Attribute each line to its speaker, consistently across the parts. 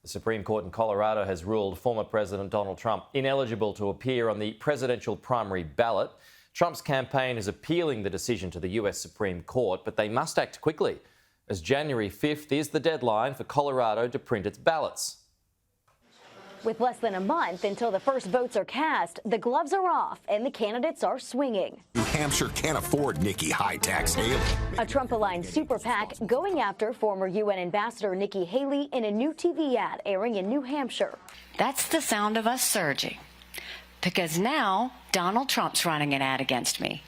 Speaker 1: The Supreme Court in Colorado has ruled former President Donald Trump ineligible to appear on the presidential primary ballot. Trump's campaign is appealing the decision to the US Supreme Court, but they must act quickly, as January 5th is the deadline for Colorado to print its ballots.
Speaker 2: With less than a month until the first votes are cast, the gloves are off and the candidates are swinging.
Speaker 3: New Hampshire can't afford Nikki high-tax Haley.
Speaker 2: A Trump-aligned super PAC going after former UN Ambassador Nikki Haley in a new TV ad airing in New Hampshire.
Speaker 4: That's the sound of us surging, because now Donald Trump's running an ad against me.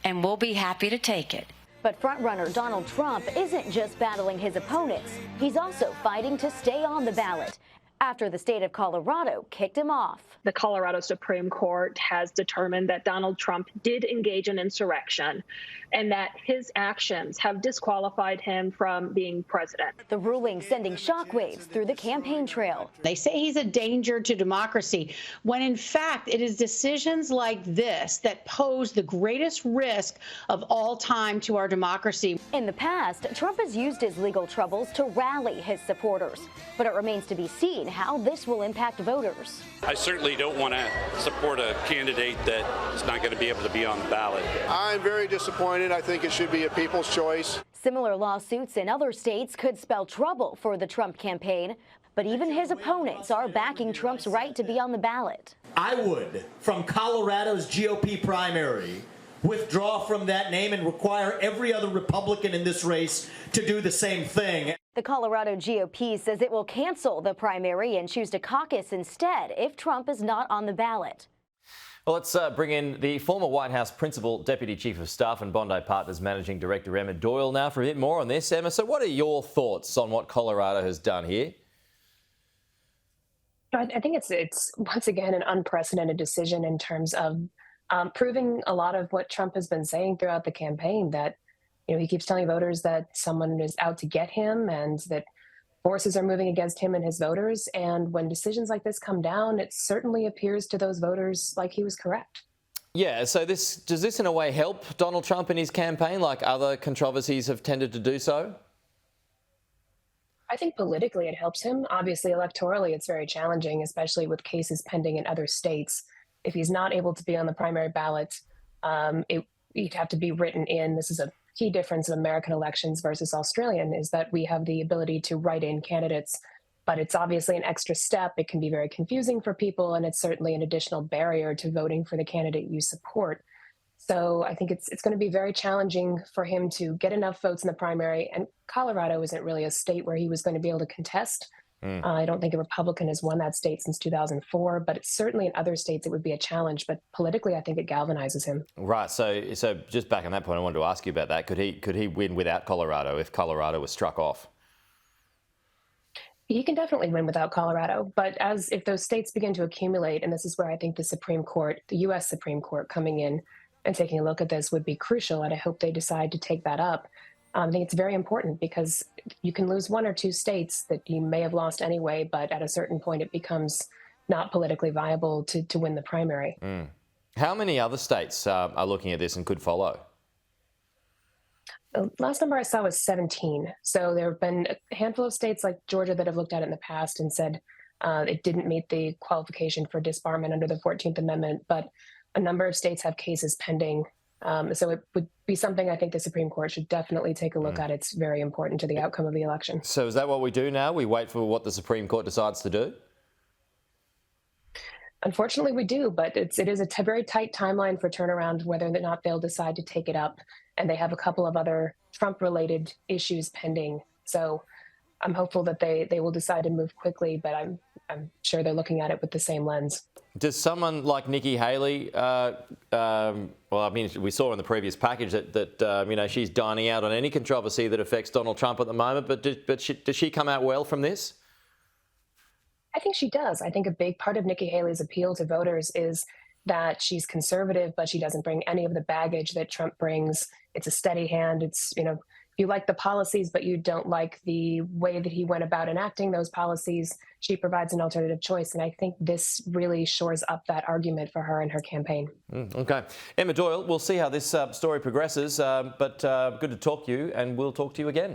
Speaker 4: And we'll be happy to take it.
Speaker 2: But frontrunner Donald Trump isn't just battling his opponents. He's also fighting to stay on the ballot after the state of Colorado kicked him off.
Speaker 5: The Colorado Supreme Court has determined that Donald Trump did engage in insurrection and that his actions have disqualified him from being president.
Speaker 2: The ruling sending shockwaves through the campaign trail.
Speaker 6: They say he's a danger to democracy, when in fact it is decisions like this that pose the greatest risk of all time to our democracy.
Speaker 2: In the past, Trump has used his legal troubles to rally his supporters, but it remains to be seen how this will impact voters.
Speaker 7: I certainly don't want to support a candidate that is not going to be able to be on the ballot.
Speaker 8: I'm very disappointed. I think it should be a people's choice.
Speaker 2: Similar lawsuits in other states could spell trouble for the Trump campaign, but even his opponents are backing Trump's right to be on the ballot.
Speaker 9: I would, from Colorado's GOP primary, withdraw from that name and require every other Republican in this race to do the same thing.
Speaker 2: The Colorado GOP says it will cancel the primary and choose to caucus instead if Trump is not on the ballot.
Speaker 1: Well, let's bring in the former White House Principal Deputy Chief of Staff and Bondi Partners Managing Director Emma Doyle now for a bit more on this. Emma, so what are your thoughts on what Colorado has done here?
Speaker 10: I think it's once again an unprecedented decision in terms of proving a lot of what Trump has been saying throughout the campaign, that he keeps telling voters that someone is out to get him and that forces are moving against him and his voters. And when decisions like this come down, it certainly appears to those voters like he was correct.
Speaker 1: Yeah, so does this in a way help Donald Trump in his campaign, like other controversies have tended to do so?
Speaker 10: I think politically it helps him. Obviously, electorally, it's very challenging, especially with cases pending in other states. If he's not able to be on the primary ballot, you'd have to be written in. This is a key difference of American elections versus Australian, is that we have the ability to write in candidates, but it's obviously an extra step. It can be very confusing for people, and it's certainly an additional barrier to voting for the candidate you support. So I think it's going to be very challenging for him to get enough votes in the primary, and Colorado isn't really a state where he was going to be able to contest. I don't think a Republican has won that state since 2004, but it's certainly in other states it would be a challenge. But politically, I think it galvanizes him. Right.
Speaker 1: So just back on that point, I wanted to ask you about that. Could he win without Colorado if Colorado was struck off?
Speaker 10: He can definitely win without Colorado, but if those states begin to accumulate, and this is where I think the Supreme Court, the U.S. Supreme Court, coming in and taking a look at this would be crucial, and I hope they decide to take that up. I think it's very important because you can lose one or two states that you may have lost anyway, but at a certain point it becomes not politically viable to win the primary.
Speaker 1: How many other states are looking at this and could follow?
Speaker 10: The last number I saw was 17. So there have been a handful of states like Georgia that have looked at it in the past and said it didn't meet the qualification for disbarment under the 14th Amendment, but a number of states have cases pending. So it would be something I think the Supreme Court should definitely take a look at. It's very important to the outcome of the election.
Speaker 1: So is that what we do now? We wait for what the Supreme Court decides to do?
Speaker 10: Unfortunately, we do, but it is a very tight timeline for turnaround, whether or not they'll decide to take it up. And they have a couple of other Trump-related issues pending. So I'm hopeful that they will decide to move quickly, but I'm sure they're looking at it with the same lens.
Speaker 1: Does someone like Nikki Haley, we saw in the previous package that she's dining out on any controversy that affects Donald Trump at the moment, but does she come out well from this?
Speaker 10: I think she does. I think a big part of Nikki Haley's appeal to voters is that she's conservative, but she doesn't bring any of the baggage that Trump brings. It's a steady hand. It's, you like the policies, but you don't like the way that he went about enacting those policies, she provides an alternative choice. And I think this really shores up that argument for her in her campaign.
Speaker 1: Okay. Emma Doyle, we'll see how this story progresses, but good to talk to you, and we'll talk to you again.